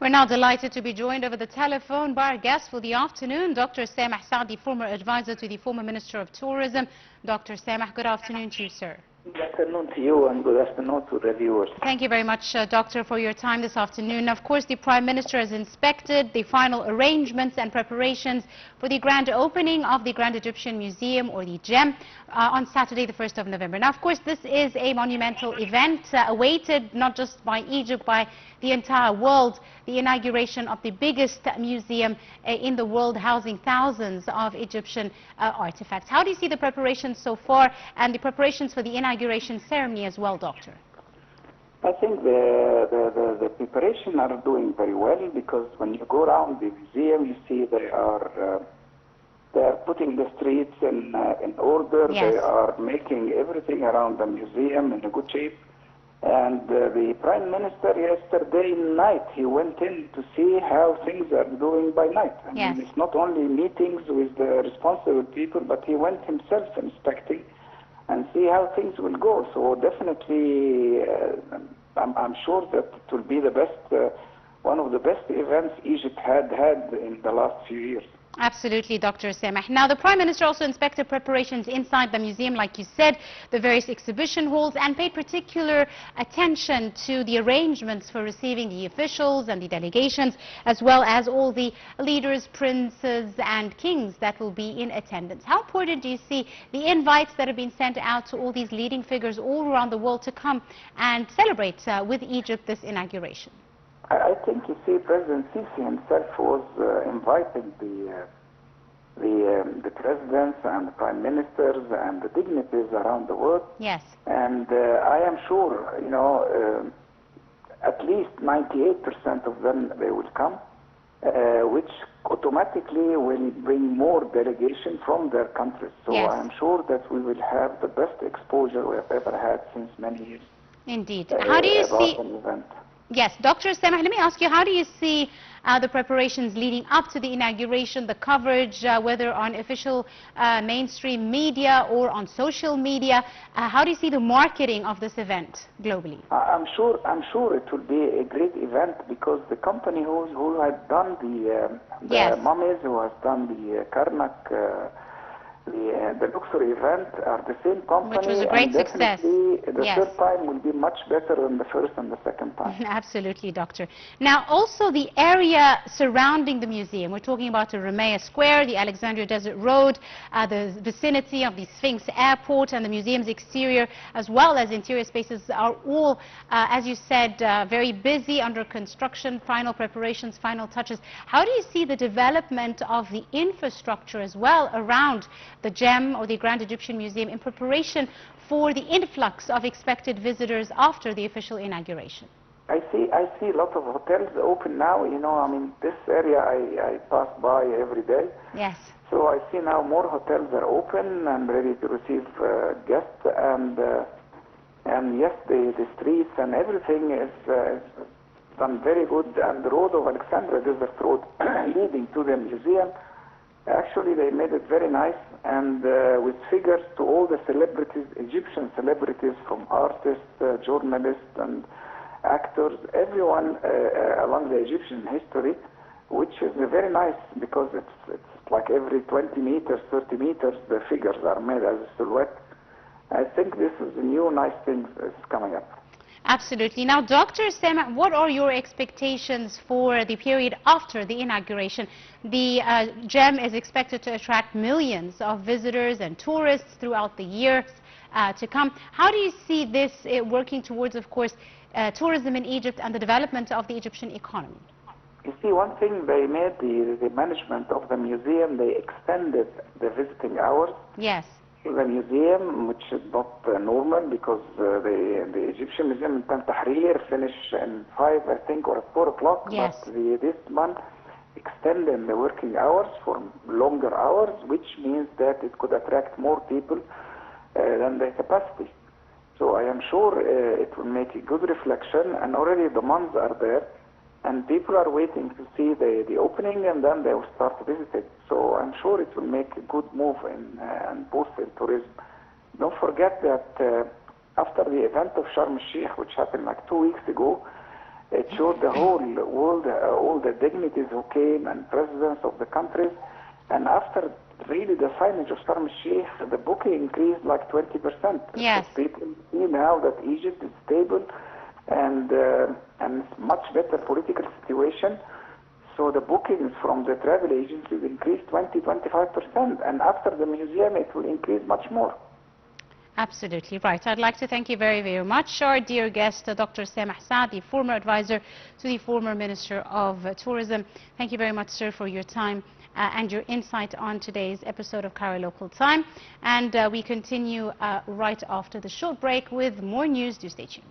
We're now delighted to be joined over the telephone by our guest for the afternoon, Dr. Sameh Saad, the former advisor to the former Minister of Tourism. Dr. Sameh, good afternoon to you, sir. Good afternoon to you and good afternoon to the viewers. Thank you very much, Doctor, for your time this afternoon. Of course, the Prime Minister has inspected the final arrangements and preparations for the grand opening of the Grand Egyptian Museum, or the GEM, on Saturday, the 1st of November. Now, of course, this is a monumental event awaited not just by Egypt, by the entire world, the inauguration of the biggest museum in the world, housing thousands of Egyptian artifacts. How do you see the preparations so far and the preparations for the inauguration ceremony as well, Doctor? I think the preparation are doing very well, because when you go around the museum, you see they are putting the streets in order. Yes. They are making everything around the museum in a good shape. And the Prime Minister yesterday night, he went in to see how things are doing by night. I Yes. mean, it's not only meetings with the responsible people, but he went himself inspecting and see how things will go. So definitely, I'm sure that it will be the best, one of the best events Egypt had in the last few years. Absolutely, Dr. Sameh. Now, the Prime Minister also inspected preparations inside the museum, like you said, the various exhibition halls, and paid particular attention to the arrangements for receiving the officials and the delegations, as well as all the leaders, princes and kings that will be in attendance. How important do you see the invites that have been sent out to all these leading figures all around the world to come and celebrate with Egypt this inauguration? I think, you see, President Sisi himself was inviting the presidents and the prime ministers and the dignitaries around the world. Yes. And I am sure, you know, at least 98% of them, they will come, which automatically will bring more delegation from their countries. So Yes. I am sure that we will have the best exposure we have ever had since many years. Indeed. How do you see... an event. Yes, Dr. Sameh, let me ask you, how do you see the preparations leading up to the inauguration, the coverage, whether on official mainstream media or on social media? How do you see the marketing of this event globally? I'm sure it will be a great event, because the company who had done the Yes. mummies, who has done the Karnak, the Luxor event, are the same company. Which was a great and success. The Yes. third time will be much better than the first and the second time. Absolutely, Doctor. Now, also the area surrounding the museum. We're talking about the Ramea Square, the Alexandria Desert Road, the vicinity of the Sphinx Airport, and the museum's exterior as well as interior spaces are all, as you said, very busy, under construction, final preparations, final touches. How do you see the development of the infrastructure as well around the GEM, or the Grand Egyptian Museum, in preparation for the influx of expected visitors after the official inauguration? I see a lot of hotels open now. You know, I mean, this area I pass by every day. Yes. So I see now more hotels are open and ready to receive guests, and yes, the streets and everything is done very good. And the road of Alexandria Desert Road leading to the museum, actually they made it very nice, and with figures to all the celebrities, Egyptian celebrities, from artists, journalists and actors, everyone along the Egyptian history, which is very nice, because it's like every 20 meters, 30 meters, the figures are made as a silhouette. I think this is a new nice thing that's coming up. Absolutely. Now, Dr. Sameh, what are your expectations for the period after the inauguration? The GEM is expected to attract millions of visitors and tourists throughout the years to come. How do you see this working towards, of course, tourism in Egypt and the development of the Egyptian economy? You see, one thing they made, the management of the museum, they extended the visiting hours. Yes. The museum, which is not normal, because the Egyptian Museum in Tan Tahrir finish in 5, I think, or at 4 o'clock. Yes. But this month extended the working hours for longer hours, which means that it could attract more people than the capacity. So I am sure it will make a good reflection, and already the months are there. And people are waiting to see the opening, and then they will start to visit it. So I'm sure it will make a good move and boost in tourism. Don't forget that after the event of Sharm el-Sheikh, which happened like 2 weeks ago, It showed the whole world, all the dignitaries who came and presidents of the countries. And after really the signage of Sharm el-Sheikh, the booking increased like 20%. Yes. So people see now that Egypt is stable and much better political situation. So the bookings from the travel agencies increased 20-25%, and after the museum it will increase much more. Absolutely right. I'd like to thank you very, very much. Our dear guest, Dr. Sameh Saad, the former advisor to the former Minister of Tourism. Thank you very much, sir, for your time and your insight on today's episode of Cairo Local Time. And we continue right after the short break with more news. Do stay tuned.